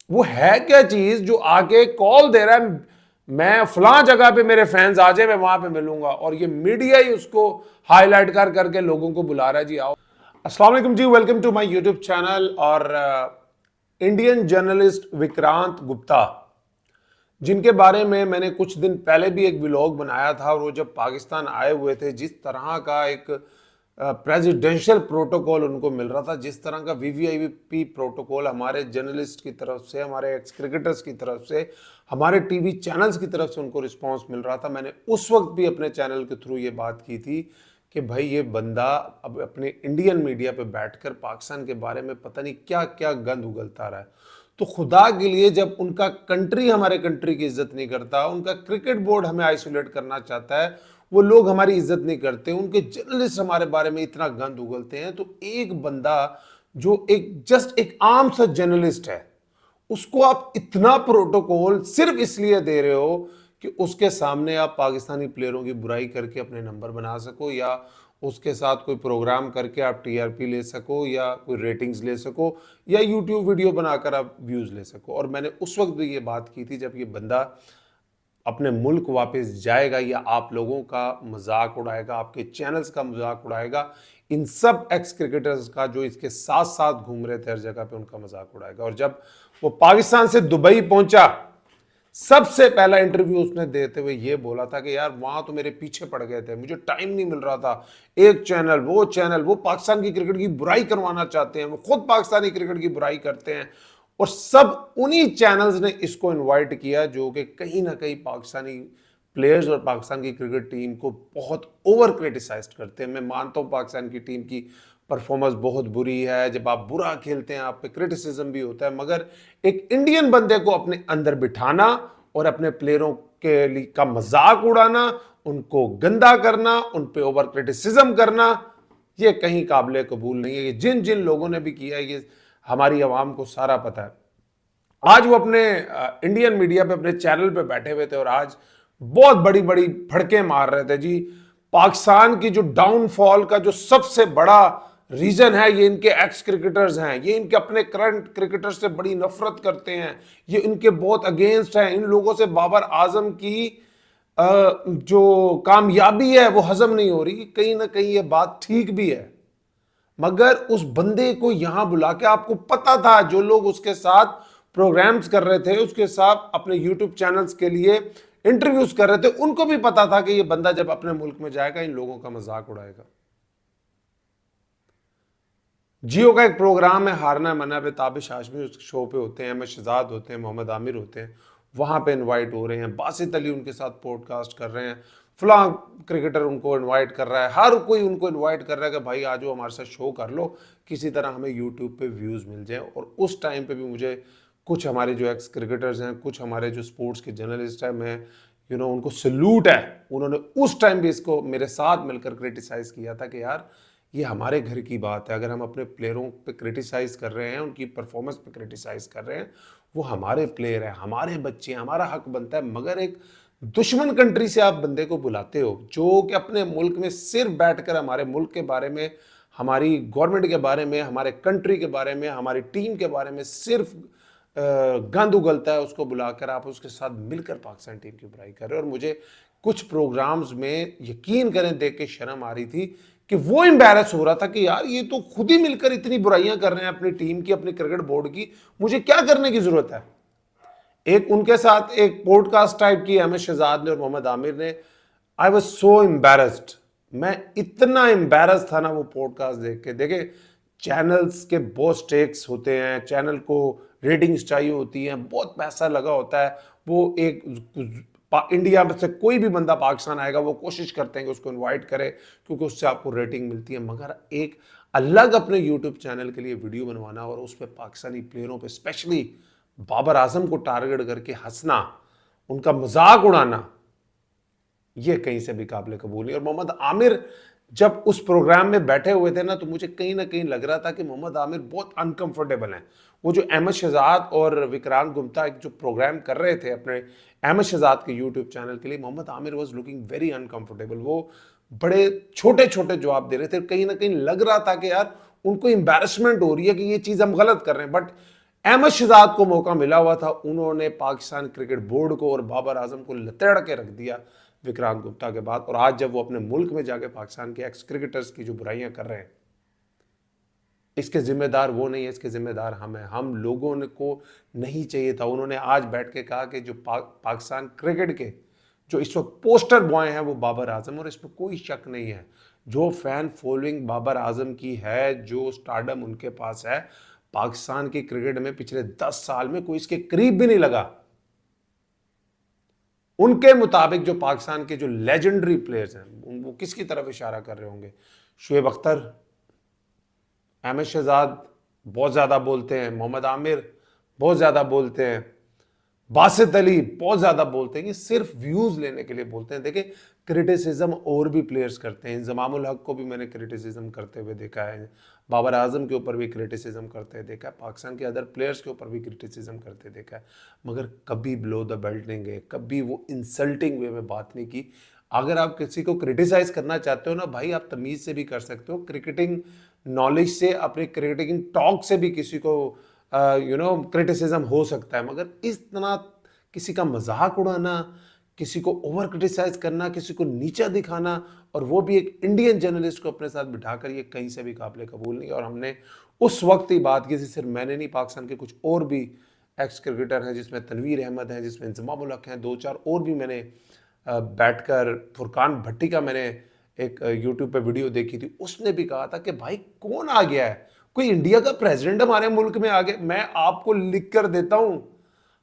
वो है क्या चीज जो आके कॉल दे रहा है, मैं फलां जगह पे मेरे फैंस आ जाए, मैं वहां पे मिलूंगा, और ये मीडिया ही उसको हाईलाइट कर करके लोगों को बुला रहा है। जी आओ, अस्सलाम वालेकुम जी, welcome to my YouTube channel. और इंडियन जर्नलिस्ट विक्रांत गुप्ता, जिनके बारे में मैंने कुछ दिन पहले भी एक व्लॉग बनाया था, और वो जब पाकिस्तान आए हुए थे, जिस तरह का एक प्रेसिडेंशियल प्रोटोकॉल उनको मिल रहा था, जिस तरह का वीवीआईपी प्रोटोकॉल हमारे जर्नलिस्ट की तरफ से, हमारे एक्स क्रिकेटर्स की तरफ से, हमारे टीवी चैनल्स की तरफ से उनको रिस्पांस मिल रहा था, मैंने उस वक्त भी अपने चैनल के थ्रू ये बात की थी कि भाई ये बंदा अब अपने इंडियन मीडिया पे बैठकर पाकिस्तान के बारे में पता नहीं क्या क्या गंद उगलता रहा है। तो खुदा के लिए, जब उनका कंट्री हमारे कंट्री की इज्जत नहीं करता, उनका क्रिकेट बोर्ड हमें आइसोलेट करना चाहता है, वो लोग हमारी इज्जत नहीं करते, उनके जर्नलिस्ट हमारे बारे में इतना गंद उगलते हैं, तो एक बंदा जो एक आम सा जर्नलिस्ट है, उसको आप इतना प्रोटोकॉल सिर्फ इसलिए दे रहे हो कि उसके सामने आप पाकिस्तानी प्लेयरों की बुराई करके अपने नंबर बना सको, या उसके साथ कोई प्रोग्राम करके आप टीआरपी ले सको, या कोई रेटिंग्स ले सको, या यूट्यूब वीडियो बनाकर आप व्यूज ले सको। और मैंने उस वक्त भी ये बात की थी, जब ये बंदा अपने मुल्क वापस जाएगा या आप लोगों का मजाक उड़ाएगा, आपके चैनल्स का मजाक उड़ाएगा, इन सब एक्स क्रिकेटर्स का जो इसके साथ साथ घूम रहे थे हर जगह पे, उनका मजाक उड़ाएगा। और जब वो पाकिस्तान से दुबई पहुंचा, सबसे पहला इंटरव्यू उसने देते हुए ये बोला था कि यार वहां तो मेरे पीछे पड़ गए थे, मुझे टाइम नहीं मिल रहा था, एक चैनल वो पाकिस्तान की क्रिकेट की बुराई करवाना चाहते हैं, वो खुद पाकिस्तानी क्रिकेट की बुराई करते हैं, और सब उन्हीं चैनल्स ने इसको इनवाइट किया जो कि कहीं ना कहीं पाकिस्तानी प्लेयर्स और पाकिस्तान की क्रिकेट टीम को बहुत ओवर क्रिटिसाइज करते हैं। मैं मानता हूं पाकिस्तान की टीम की परफॉर्मेंस बहुत बुरी है, जब आप बुरा खेलते हैं आप पे क्रिटिसिज्म भी होता है, मगर एक इंडियन बंदे को अपने अंदर बिठाना और अपने प्लेयरों के लिए का मजाक उड़ाना, उनको गंदा करना, उन पे ओवर क्रिटिसिज्म करना, ये कहीं काबिल कबूल नहीं है। ये जिन जिन लोगों ने भी किया है, ये हमारी आवाम को सारा पता है। आज वो अपने इंडियन मीडिया पे अपने चैनल पे बैठे हुए थे और आज बहुत बड़ी बड़ी फड़के मार रहे थे जी। पाकिस्तान की जो डाउनफॉल का जो सबसे बड़ा रीजन है, ये इनके एक्स क्रिकेटर्स हैं, ये इनके अपने करंट क्रिकेटर्स से बड़ी नफरत करते हैं, ये इनके बहुत अगेंस्ट हैं। इन लोगों से बाबर आजम की जो कामयाबी है वो हजम नहीं हो रही। कहीं ना कहीं ये बात ठीक भी है, मगर उस बंदे को यहां बुला के, आपको पता था जो लोग उसके साथ प्रोग्राम्स कर रहे थे, उसके साथ अपने यूट्यूब चैनल्स के लिए इंटरव्यूज कर रहे थे, उनको भी पता था कि ये बंदा जब अपने मुल्क में जाएगा इन लोगों का मजाक उड़ाएगा। जियो का एक प्रोग्राम है हारना मना पे, ताबिश हाशमी उस शो पे होते हैं, अहमद शहजाद होते हैं, मोहम्मद आमिर होते हैं, वहां पे इनवाइट हो रहे हैं, बासित अली उनके साथ पॉडकास्ट कर रहे हैं, फलां क्रिकेटर उनको इनवाइट कर रहा है, हर कोई उनको इनवाइट कर रहा है कि भाई आ जाओ हमारे साथ शो कर लो, किसी तरह हमें यूट्यूब पे व्यूज़ मिल जाए। और उस टाइम पे भी मुझे कुछ हमारे जो एक्स क्रिकेटर्स हैं, कुछ हमारे जो स्पोर्ट्स के जर्नलिस्ट हैं, मैं उनको सल्यूट है, उन्होंने उस टाइम भी इसको मेरे साथ मिलकर क्रिटिसाइज़ किया था कि यार ये हमारे घर की बात है। अगर हम अपने प्लेयरों पे क्रिटिसाइज कर रहे हैं, उनकी परफॉर्मेंस पे क्रिटिसाइज कर रहे हैं, वो हमारे प्लेयर हैं, हमारे बच्चे हैं, हमारा हक बनता है। मगर एक दुश्मन कंट्री से आप बंदे को बुलाते हो जो कि अपने मुल्क में सिर्फ बैठकर हमारे मुल्क के बारे में, हमारी गवर्नमेंट के बारे में, हमारे कंट्री के बारे में, हमारी टीम के बारे में सिर्फ गंद उगलता है, उसको बुलाकर आप उसके साथ मिलकर पाकिस्तान टीम की बुराई कर रहे हो। और मुझे कुछ प्रोग्राम्स में यकीन करें देख के शर्म आ रही थी कि वो एम्बैरस हो रहा था कि यार ये तो खुद ही मिलकर इतनी बुराइयां कर रहे हैं अपनी टीम की, अपने क्रिकेट बोर्ड की, मुझे क्या करने की जरूरत है। एक उनके साथ एक पॉडकास्ट टाइप की अहमद शहजाद ने और मोहम्मद आमिर ने, आई वॉज सो एम्बैरस्ड, मैं इतना एम्बैरस था ना वो पॉडकास्ट देख के। देखे, चैनल्स के बहुत स्टेक्स होते हैं, चैनल को रेटिंग्स चाहिए होती हैं, बहुत पैसा लगा होता है। वो एक इंडिया में से कोई भी बंदा पाकिस्तान आएगा वो कोशिश करते हैं कि उसको इनवाइट करे, क्योंकि उससे आपको रेटिंग मिलती है। मगर एक अलग अपने यूट्यूब चैनल के लिए वीडियो बनवाना और उस पर पाकिस्तानी प्लेयरों पे, स्पेशली बाबर आजम को टारगेट करके हंसना, उनका मजाक उड़ाना, ये कहीं से भी काबिल कबूल नहीं। और मोहम्मद आमिर जब उस प्रोग्राम में बैठे हुए थे ना, तो मुझे कहीं ना कहीं लग रहा था कि मोहम्मद आमिर बहुत अनकंफर्टेबल हैं। वो जो अहमद शहजाद और विक्रांत गुप्ता एक जो प्रोग्राम कर रहे थे अपने अहमद शहजाद के यूट्यूब चैनल के लिए, Mohammad Amir was looking very uncomfortable. वो बड़े छोटे छोटे जवाब दे रहे थे, कहीं ना कहीं लग रहा था कि यार उनको एम्बैरसमेंट हो रही है कि ये चीज़ हम गलत कर रहे हैं। बट अहमद शहजाद को मौका मिला हुआ था, उन्होंने पाकिस्तान क्रिकेट बोर्ड को और बाबर आजम को लतेड़ के रख दिया विक्रांत गुप्ता के बाद। और आज जब वो अपने मुल्क में जाके पाकिस्तान के एक्स क्रिकेटर्स की जो बुराइयां कर रहे हैं, इसके जिम्मेदार वो नहीं है, इसके जिम्मेदार हम हैं। हम लोगों ने को नहीं चाहिए था। उन्होंने आज बैठ के कहा कि जो पाकिस्तान क्रिकेट के जो इस वक्त पोस्टर बॉय हैं वो बाबर आजम, और इसमें कोई शक नहीं है। जो फैन फॉलोइंग बाबर आजम की है, जो स्टारडम उनके पास है, पाकिस्तान की क्रिकेट में पिछले 10 साल में कोई इसके करीब भी नहीं लगा। उनके मुताबिक जो पाकिस्तान के जो लेजेंडरी प्लेयर्स हैं वो किसकी तरफ इशारा कर रहे होंगे? शुएब अख्तर, अहमद शहजाद बहुत ज़्यादा बोलते हैं, मोहम्मद आमिर बहुत ज़्यादा बोलते हैं, बासित अली बहुत ज़्यादा बोलते हैं। ये सिर्फ व्यूज़ लेने के लिए बोलते हैं। देखिए, क्रिटिसिज्म और भी प्लेयर्स करते हैं। इंजमामुल हक को भी मैंने क्रिटिसिज्म करते हुए देखा है, बाबर आजम के ऊपर भी क्रिटिसिज्म करते देखा है, पाकिस्तान के अदर प्लेयर्स के ऊपर भी क्रिटिसिज्म करते देखा है, मगर कभी बिलो द बेल्ट नहीं गए, कभी वो इंसल्टिंग वे में बात नहीं की। अगर आप किसी को क्रिटिसाइज करना चाहते हो ना भाई, आप तमीज़ से भी कर सकते हो, क्रिकेटिंग नॉलेज से, अपने क्रिकेटिंग टॉक से भी किसी को क्रिटिसिज्म हो सकता है, मगर इस तरह किसी का मजाक उड़ाना, किसी को ओवर क्रिटिसाइज करना, किसी को नीचा दिखाना, और वो भी एक इंडियन जर्नलिस्ट को अपने साथ बिठाकर, ये कहीं से भी काबिल कबूल नहीं। और हमने उस वक्त ही बात की थी, सिर्फ मैंने नहीं, पाकिस्तान के कुछ और भी एक्स क्रिकेटर हैं, जिसमें तनवीर अहमद हैं, जिसमें इंजमामुल हक हैं, 2-4 और भी। मैंने बैठकर फुरकान भट्टी का मैंने एक यूट्यूब पे वीडियो देखी थी, उसने भी कहा था कि भाई कौन आ गया है, कोई इंडिया का प्रेसिडेंट हमारे मुल्क में आ गया। मैं आपको लिख कर देता हूं,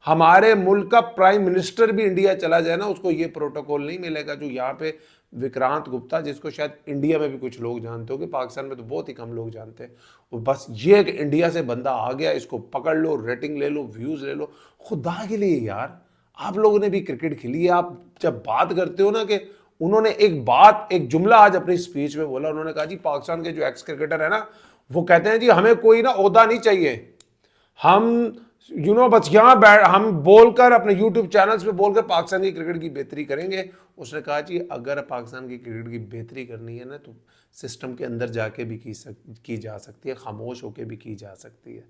हमारे मुल्क का प्राइम मिनिस्टर भी इंडिया चला जाए ना, उसको ये प्रोटोकॉल नहीं मिलेगा जो यहाँ पे विक्रांत गुप्ता, जिसको शायद इंडिया में भी कुछ लोग जानते हो, कि पाकिस्तान में तो बहुत ही कम लोग जानते हैं। और बस ये कि इंडिया से बंदा आ गया, इसको पकड़ लो, रेटिंग ले लो, व्यूज ले लो। खुदा के लिए यार, आप लोगों ने भी क्रिकेट खेली है। आप जब बात करते हो ना, कि उन्होंने एक जुमला आज अपनी स्पीच में बोला, उन्होंने कहा जी पाकिस्तान के जो एक्स क्रिकेटर है ना, वो कहते हैं जी हमें कोई ना ओहदा नहीं चाहिए, हम बस यहाँ बैठ, हम बोलकर अपने यूट्यूब चैनल्स पे बोलकर पाकिस्तान की क्रिकेट की बेहतरी करेंगे। उसने कहा जी अगर पाकिस्तान की क्रिकेट की बेहतरी करनी है ना, तो सिस्टम के अंदर जाके भी की जा सकती है, खामोश होके भी की जा सकती है।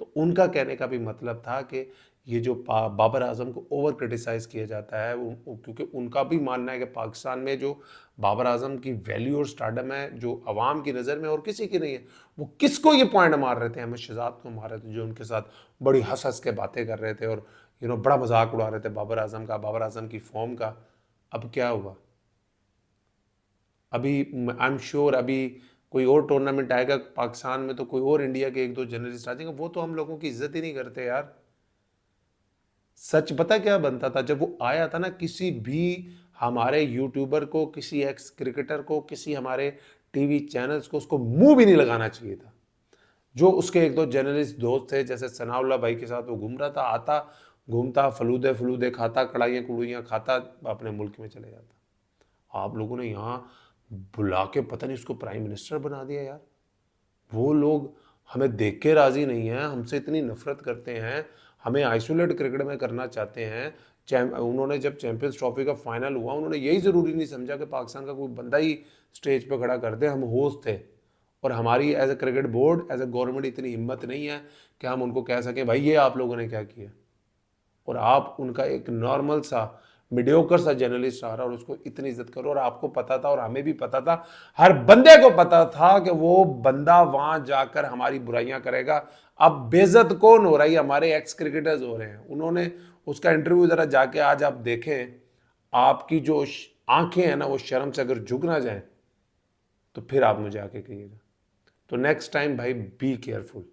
तो उनका कहने का भी मतलब था कि ये जो बाबर आजम को ओवर क्रिटिसाइज किया जाता है, क्योंकि उनका भी मानना है कि पाकिस्तान में जो बाबर आजम की वैल्यू और स्टारडम है, जो अवाम की नज़र में और किसी की नहीं है। वो किसको ये पॉइंट मार रहे थे? अहमद शहजाद को मार रहे थे, जो उनके साथ बड़ी हंस हंस के बातें कर रहे थे और बड़ा मजाक उड़ा रहे थे बाबर आजम का, बाबर आजम की फॉर्म का। अब क्या हुआ? अभी आई एम श्योर अभी कोई और टूर्नामेंट आएगा पाकिस्तान में, तो कोई और इंडिया के 1-2 जर्नलिस्ट आ जाएंगे, वो तो हम लोगों की इज्जत ही नहीं करते यार। सच पता क्या बनता था जब वो आया था ना, किसी भी हमारे यूट्यूबर को, किसी एक्स क्रिकेटर को, किसी हमारे टीवी चैनल्स को उसको मुंह भी नहीं लगाना चाहिए था। जो उसके 1-2 जर्नलिस्ट दोस्त थे, जैसे सनाउल्लाह भाई के साथ वो घूम रहा था, आता घूमता, फलूदे फलूदे खाता, कड़ाइयाँ कुड़ुइयाँ खाता, अपने मुल्क में चले जाता। आप लोगों ने यहाँ बुला के पता नहीं उसको प्राइम मिनिस्टर बना दिया यार। वो लोग हमें देख के राजी नहीं है, हमसे इतनी नफरत करते हैं, हमें आइसोलेट क्रिकेट में करना चाहते हैं। उन्होंने जब चैंपियंस ट्रॉफी का फाइनल हुआ, उन्होंने यही ज़रूरी नहीं समझा कि पाकिस्तान का कोई बंदा ही स्टेज पे खड़ा कर दे। हम होस्ट थे, और हमारी as a cricket board, as a government इतनी हिम्मत नहीं है कि हम उनको कह सकें भाई ये आप लोगों ने क्या किया। और आप उनका एक नॉर्मल सा मीडियोकर सा जर्नलिस्ट आ रहा और उसको इतनी इज्जत करो। और आपको पता था, और हमें भी पता था, हर बंदे को पता था कि वो बंदा वहां जाकर हमारी बुराइयां करेगा। अब बेइज्जत कौन हो रही है? हमारे एक्स क्रिकेटर्स हो रहे हैं। उन्होंने उसका इंटरव्यू जरा जाके आज आप देखें, आपकी जो आंखें हैं ना, वो शर्म से अगर झुक ना जाए तो फिर आप मुझे आके कहिएगा। तो नेक्स्ट टाइम भाई बी केयरफुल।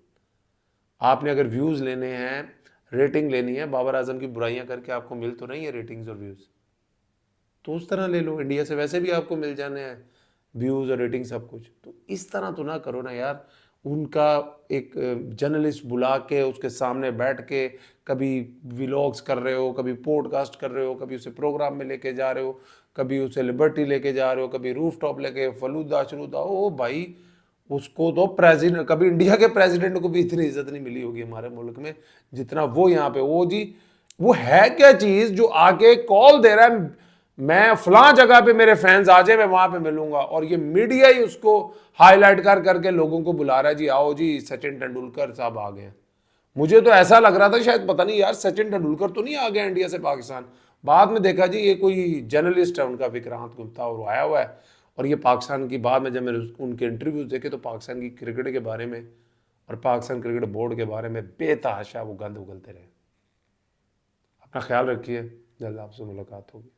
आपने अगर व्यूज लेने हैं, रेटिंग लेनी है, बाबर आजम की बुराइयां करके आपको मिल तो नहीं है रेटिंग्स और व्यूज, तो उस तरह ले लो। इंडिया से वैसे भी आपको मिल जाने हैं व्यूज और रेटिंग सब कुछ, तो इस तरह तो ना करो ना यार। उनका एक जर्नलिस्ट बुला के उसके सामने बैठ के कभी व्लॉग्स कर रहे हो, कभी पॉडकास्ट कर रहे हो, कभी उसे प्रोग्राम में लेके जा रहे हो, कभी उसे लिबर्टी लेके जा रहे हो, कभी रूफ टॉप लेके फलूदा शलूदा। ओ भाई, उसको तो प्रेसिडेंट, कभी इंडिया के प्रेसिडेंट को भी इतनी इज्जत नहीं मिली होगी हमारे मुल्क में जितना वो यहाँ पे। वो जी, वो है क्या चीज जो आके कॉल दे रहा है, मैं फलां जगह पे मेरे फैंस आ जाए, मैं वहां पे मिलूंगा, और ये मीडिया ही उसको हाईलाइट कर करके लोगों को बुला रहा है जी आओ जी सचिन तेंदुलकर साहब आ गए। मुझे तो ऐसा लग रहा था शायद पता नहीं यार सचिन तेंदुलकर तो नहीं आ गया इंडिया से पाकिस्तान। बाद में देखा जी ये कोई जर्नलिस्ट है उनका विक्रांत गुप्ता और वो आया हुआ है। और ये पाकिस्तान की, बाद में जब मैंने उनके इंटरव्यूज देखे तो पाकिस्तान की क्रिकेट के बारे में और पाकिस्तान क्रिकेट बोर्ड के बारे में बेतहाशा वो गंद उगलते रहे। अपना ख्याल रखिए, जल्द आपसे मुलाकात होगी।